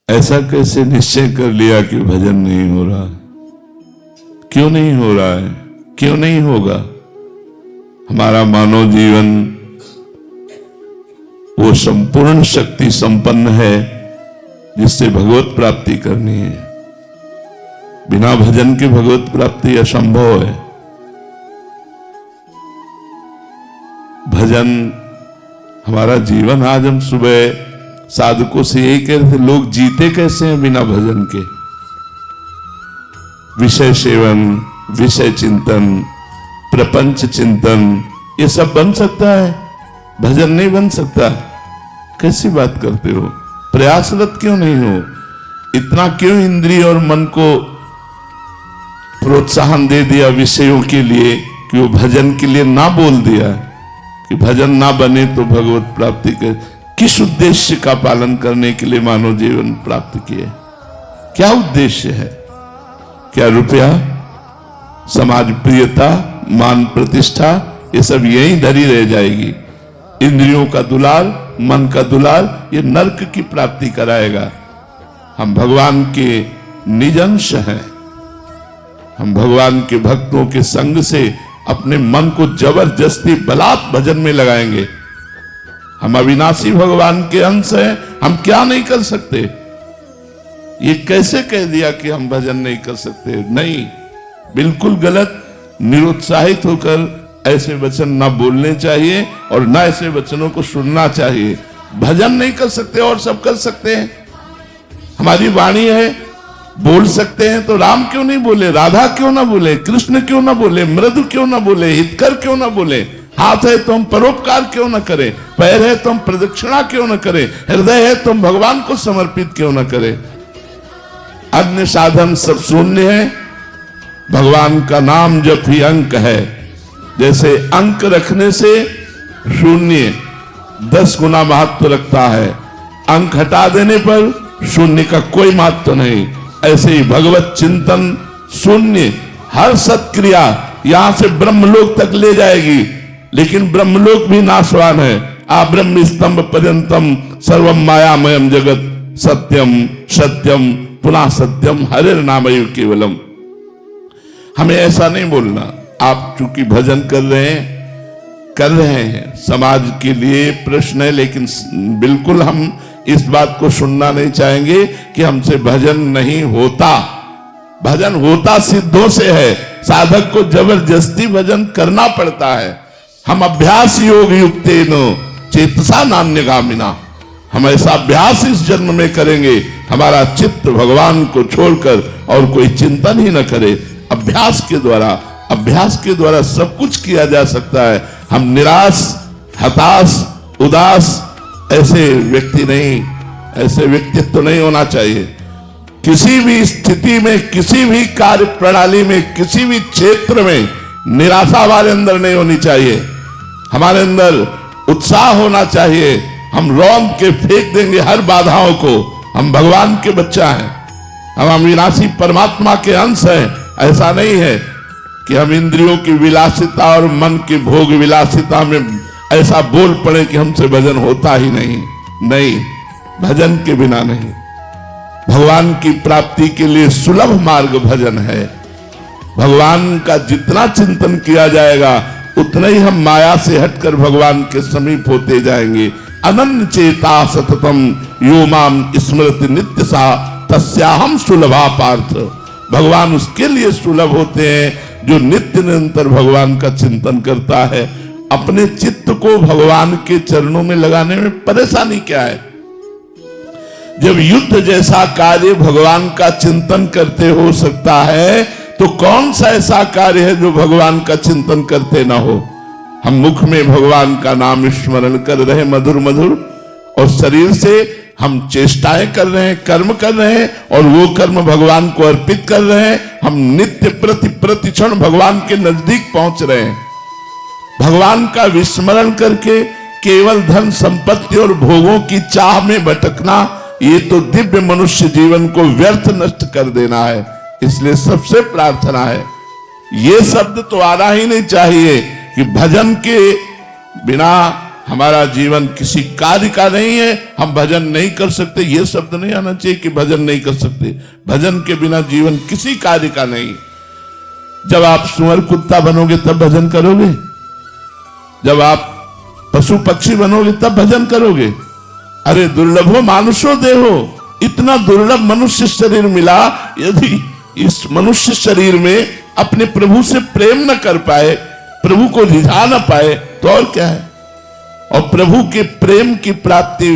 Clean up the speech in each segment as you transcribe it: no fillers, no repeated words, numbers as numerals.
ऐसा कैसे निश्चय कर लिया कि भजन नहीं हो रहा? क्यों नहीं हो रहा है? क्यों नहीं होगा? हमारा मानव जीवन वो संपूर्ण शक्ति संपन्न है जिससे भगवत प्राप्ति करनी है। बिना भजन के भगवत प्राप्ति असंभव है। भजन हमारा जीवन। आज हम सुबह साधकों से यही कह रहे थे, लोग जीते कैसे हैं बिना भजन के? विषय सेवन, विषय चिंतन, प्रपंच चिंतन, ये सब बन सकता है, भजन नहीं बन सकता। कैसी बात करते हो? प्रयासरत क्यों नहीं हो? इतना क्यों इंद्रिय और मन को प्रोत्साहन दे दिया विषयों के लिए कि वो भजन के लिए ना बोल दिया कि भजन ना बने तो भगवत प्राप्ति के? किस उद्देश्य का पालन करने के लिए मानव जीवन प्राप्त किए? क्या उद्देश्य है? क्या रुपया, समाज प्रियता, मान प्रतिष्ठा, ये सब यहीं धरी रह जाएगी। इंद्रियों का दुलार, मन का दुलार, ये नरक की प्राप्ति कराएगा। हम भगवान के निज अंश हैं। हम भगवान के भक्तों के संग से अपने मन को जबरदस्ती बलात् भजन में लगाएंगे। हम अविनाशी भगवान के अंश हैं, हम क्या नहीं कर सकते? ये कैसे कह दिया कि हम भजन नहीं कर सकते? नहीं, बिल्कुल गलत। निरुत्साहित होकर ऐसे वचन ना बोलने चाहिए और ना ऐसे वचनों को सुनना चाहिए। भजन नहीं कर सकते और सब कर सकते हैं। हमारी वाणी है, बोल सकते हैं, तो राम क्यों नहीं बोले? राधा क्यों ना बोले? कृष्ण क्यों ना बोले? मृदु क्यों ना बोले? हितकर क्यों ना बोले? हाथ है तो हम परोपकार क्यों ना करें? पैर है तो हम प्रदक्षिणा क्यों ना करें? हृदय है तो हम भगवान को समर्पित क्यों ना करें? अन्य साधन सब शून्य है। भगवान का नाम जब भी अंक है, जैसे अंक रखने से शून्य 10 गुना महत्व रखता है, अंक हटा देने पर शून्य का कोई महत्व नहीं। ऐसे ही भगवत चिंतन शून्य, हर सत्क्रिया यहां से ब्रह्मलोक तक ले जाएगी, लेकिन ब्रह्मलोक भी नाशवान है। आ ब्रह्म स्तंभ पर्यंतम सर्वम मायामयम जगत सत्यम सत्यम पुनः सत्यम हरिर नामयो केवलम। हमें ऐसा नहीं बोलना। आप चूंकि भजन कर रहे हैं, समाज के लिए प्रश्न है, लेकिन बिल्कुल हम इस बात को सुनना नहीं चाहेंगे कि हमसे भजन नहीं होता। भजन होता सिद्धों से है। साधक को जबरदस्ती भजन करना पड़ता है। हम अभ्यास योग युक्तेन चेतसा नान्यगामिना, हम ऐसा अभ्यास इस जन्म में करेंगे, हमारा चित्त भगवान को छोड़कर और कोई चिंतन ही न करे। अभ्यास के द्वारा सब कुछ किया जा सकता है। हम निराश, हताश, उदास ऐसे व्यक्ति नहीं, ऐसे व्यक्तित्व नहीं होना चाहिए। किसी भी स्थिति में, किसी भी कार्य प्रणाली में, किसी भी क्षेत्र में निराशा हमारे अंदर नहीं होनी चाहिए। हमारे अंदर उत्साह होना चाहिए। हम रौंद के फेंक देंगे हर बाधाओं को। हम भगवान के बच्चा हैं, हम अविनाशी परमात्मा के अंश हैं। ऐसा नहीं है कि हम इंद्रियों की विलासिता और मन की भोग विलासिता में ऐसा बोल पड़े कि हमसे भजन होता ही नहीं। नहीं, भजन के बिना नहीं। भगवान की प्राप्ति के लिए सुलभ मार्ग भजन है। भगवान का जितना चिंतन किया जाएगा उतना ही हम माया से हटकर भगवान के समीप होते जाएंगे। अनन्य चेता सततम यो माम स्मृति नित्य सा तस्याहम सुलभा पार्थ। भगवान उसके लिए सुलभ होते हैं जो नित्य निरंतर भगवान का चिंतन करता है। अपने चित्त को भगवान के चरणों में लगाने में परेशानी क्या है? जब युद्ध जैसा कार्य भगवान का चिंतन करते हो सकता है, तो कौन सा ऐसा कार्य है जो भगवान का चिंतन करते ना हो? हम मुख में भगवान का नाम स्मरण कर रहे मधुर मधुर, और शरीर से हम चेष्टाएं कर रहे हैं, कर्म कर रहे हैं, और वो कर्म भगवान को अर्पित कर रहे हैं। हम नित्य प्रति क्षण भगवान के नजदीक पहुंच रहे हैं। भगवान का विस्मरण करके केवल धन संपत्ति और भोगों की चाह में भटकना, ये तो दिव्य मनुष्य जीवन को व्यर्थ नष्ट कर देना है। इसलिए सबसे प्रार्थना है, ये शब्द तो आना ही नहीं चाहिए कि भजन के बिना हमारा जीवन किसी कार्य का नहीं है, हम भजन नहीं कर सकते, ये शब्द नहीं आना चाहिए कि भजन नहीं कर सकते। भजन के बिना जीवन किसी कार्य का नहीं। जब आप सुअर कुत्ता बनोगे तब भजन करोगे, जब आप पशु पक्षी बनोगे तब भजन करोगे। अरे दुर्लभो मानुषो देहो, इतना दुर्लभ मनुष्य शरीर मिला, यदि इस मनुष्य शरीर में अपने प्रभु से प्रेम न कर पाए, प्रभु को रिझा न पाए तो और क्या है। और प्रभु के प्रेम की प्राप्ति,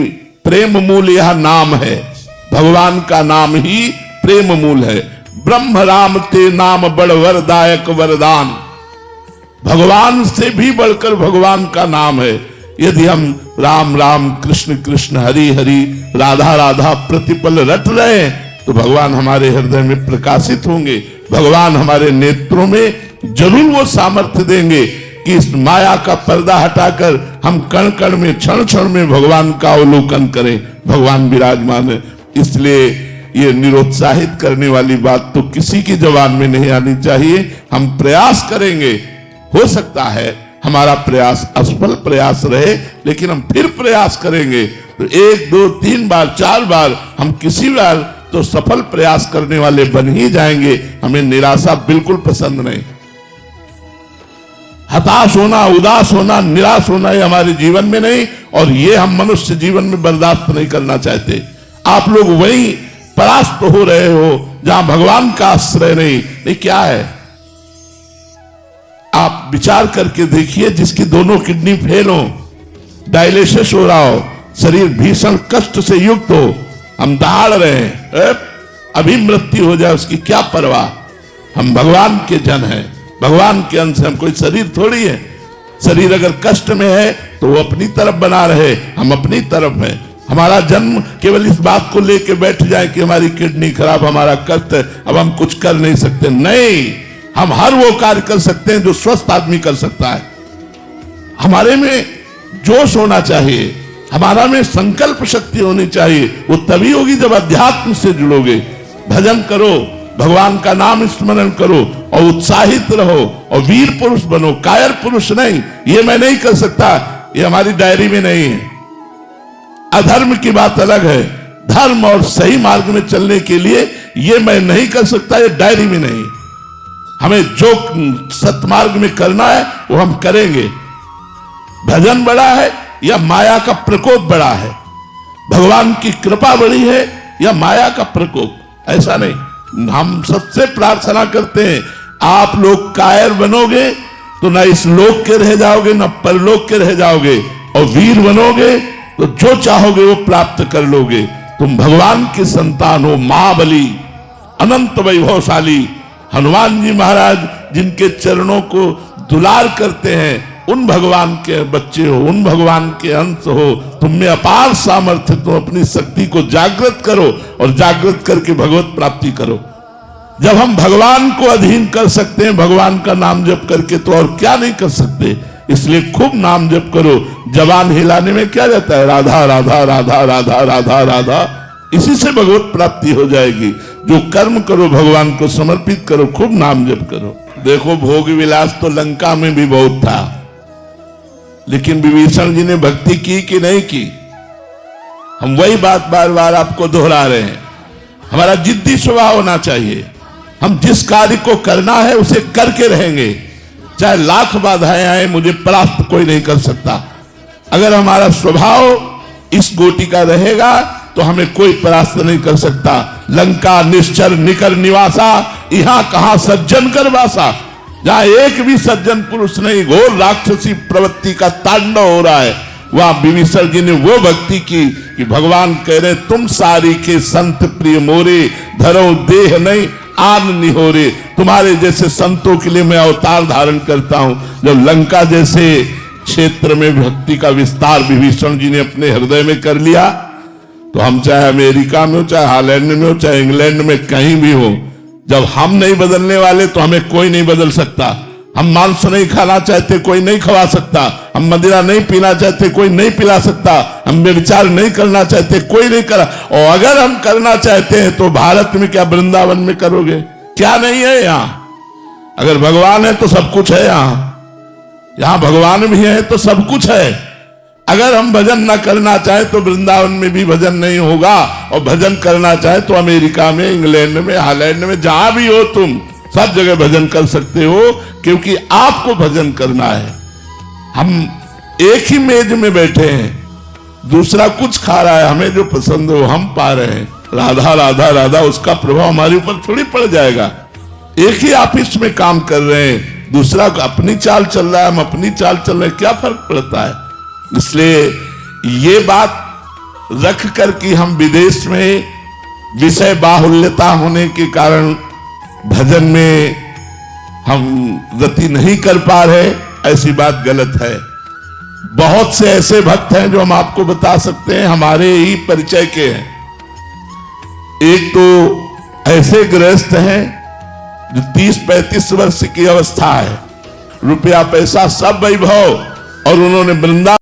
प्रेम मूल यह नाम है, भगवान का नाम ही प्रेम मूल है। ब्रह्म राम ते नाम बड़ वरदायक वरदान, भगवान से भी बढ़कर भगवान का नाम है। यदि हम राम राम कृष्ण कृष्ण हरि हरि राधा राधा प्रतिपल रट रहे तो भगवान हमारे हृदय में प्रकाशित होंगे, भगवान हमारे नेत्रों में जरूर वो सामर्थ्य देंगे कि इस माया का पर्दा हटाकर हम कण कण में क्षण क्षण में भगवान का अवलोकन करें। भगवान विराजमान है। इसलिए ये निरुत्साहित करने वाली बात तो किसी की जबान में नहीं आनी चाहिए। हम प्रयास करेंगे, हो सकता है हमारा प्रयास असफल प्रयास रहे, लेकिन हम फिर प्रयास करेंगे तो 1 2 3 बार 4 बार हम किसी बार तो सफल प्रयास करने वाले बन ही जाएंगे। हमें निराशा बिल्कुल पसंद नहीं। हताश होना, उदास होना, निराश होना ये हमारे जीवन में नहीं, और ये हम मनुष्य जीवन में बर्दाश्त नहीं करना चाहते। आप लोग वहीं परास्त हो रहे हो जहां भगवान का आश्रय नहीं। क्या है, आप विचार करके देखिए, जिसकी दोनों किडनी फेल हो, डायलिसिस हो रहा हो, शरीर भीषण कष्ट से युक्त हो, हम दहाड़ रहे हैं, अभी मृत्यु हो जाए उसकी क्या परवाह। हम भगवान के जन हैं, भगवान के अंश, हम कोई शरीर थोड़ी है। शरीर अगर कष्ट में है तो वो अपनी तरफ बना रहे, हम अपनी तरफ हैं। हमारा जन्म केवल इस बात को लेके बैठ जाए कि हमारी किडनी खराब, हमारा कष्ट है, अब हम कुछ कर नहीं सकते। नहीं, हम हर वो कार्य कर सकते हैं जो स्वस्थ आदमी कर सकता है। हमारे में जोश होना चाहिए, हमारा में संकल्प शक्ति होनी चाहिए। वो तभी होगी जब अध्यात्म से जुड़ोगे। भजन करो, भगवान का नाम स्मरण करो और उत्साहित रहो और वीर पुरुष बनो, कायर पुरुष नहीं। ये मैं नहीं कर सकता, ये हमारी डायरी में नहीं है। अधर्म की बात अलग है, धर्म और सही मार्ग में चलने के लिए ये मैं नहीं कर सकता, ये डायरी में नहीं। हमें जो सतमार्ग में करना है वो हम करेंगे। भजन बड़ा है या माया का प्रकोप बड़ा है, भगवान की कृपा बड़ी है या माया का प्रकोप, ऐसा नहीं। हम सबसे प्रार्थना करते हैं, आप लोग कायर बनोगे तो ना इस लोक के रह जाओगे ना परलोक के रह जाओगे, और वीर बनोगे तो जो चाहोगे वो प्राप्त कर लोगे। तुम भगवान की संतान हो, महाबली अनंत वैभवशाली हनुमान जी महाराज जिनके चरणों को दुलार करते हैं, उन भगवान के बच्चे हो, उन भगवान के अंश हो। तुम में अपार सामर्थ्य, तुम अपनी शक्ति को जागृत करो और जागृत करके भगवत प्राप्ति करो। जब हम भगवान को अधीन कर सकते हैं भगवान का नाम जप करके, तो और क्या नहीं कर सकते। इसलिए खूब नाम जप करो। जबान हिलाने में क्या जाता है, राधा राधा राधा राधा राधा राधा, इसी से भगवत प्राप्ति हो जाएगी। जो कर्म करो भगवान को समर्पित करो, खूब नाम जप करो। देखो भोग विलास तो लंका में भी बहुत था, लेकिन विभीषण जी ने भक्ति की कि नहीं की। हम वही बात बार बार आपको दोहरा रहे हैं। हमारा जिद्दी स्वभाव होना चाहिए। हम जिस कार्य को करना है उसे करके रहेंगे, चाहे लाख बाधाएं आए, मुझे परास्त कोई नहीं कर सकता। अगर हमारा स्वभाव इस गोटी का रहेगा तो हमें कोई परास्त नहीं कर सकता। लंका निश्चर निकर निवासा, यहां कहां सज्जन कर वासा। जहां एक भी सज्जन पुरुष नहीं, घोर राक्षसी प्रवृत्ति का तांडव हो रहा है, वहां विभीषण जी ने वो भक्ति की कि भगवान कह रहे, तुम सारी के संत प्रिय मोरे, धरो देह नहीं आन निहोरे। तुम्हारे जैसे संतों के लिए मैं अवतार धारण करता हूं। जब लंका जैसे क्षेत्र में भक्ति का विस्तार विभीषण जी ने अपने हृदय में कर लिया, तो हम चाहे अमेरिका में हो, चाहे हॉलैंड में हो, चाहे इंग्लैंड में कहीं भी हो, जब हम नहीं बदलने वाले तो हमें कोई नहीं बदल सकता। हम मांस नहीं खाना चाहते, कोई नहीं खवा सकता। हम मदिरा नहीं पीना चाहते, कोई नहीं पिला सकता। हम व्यभिचार नहीं करना चाहते, कोई नहीं करा। और अगर हम करना चाहते हैं तो भारत में क्या वृंदावन में करोगे? क्या नहीं है यहाँ? अगर भगवान है तो सब कुछ है। यहाँ भगवान भी है तो सब कुछ है। अगर हम भजन ना करना चाहे तो वृंदावन में भी भजन नहीं होगा, और भजन करना चाहे तो अमेरिका में, इंग्लैंड में, हॉलैंड में, जहां भी हो तुम सब जगह भजन कर सकते हो, क्योंकि आपको भजन करना है। हम एक ही मेज में बैठे हैं, दूसरा कुछ खा रहा है, हमें जो पसंद हो हम पा रहे हैं, राधा राधा राधा, उसका प्रभाव हमारे ऊपर थोड़ी पड़ जाएगा। एक ही ऑफिस में काम कर रहे हैं, दूसरा अपनी चाल चल रहा है, हम अपनी चाल चल रहे हैं, क्या फर्क पड़ता है। इसलिए ये बात रख कर कि हम विदेश में विषय बाहुल्यता होने के कारण भजन में हम गति नहीं कर पा रहे, ऐसी बात गलत है। बहुत से ऐसे भक्त हैं जो हम आपको बता सकते हैं, हमारे ही परिचय के हैं। एक तो ऐसे गृहस्थ हैं जो 30-35 वर्ष की अवस्था है, रुपया पैसा सब वैभव, और उन्होंने वृंदावन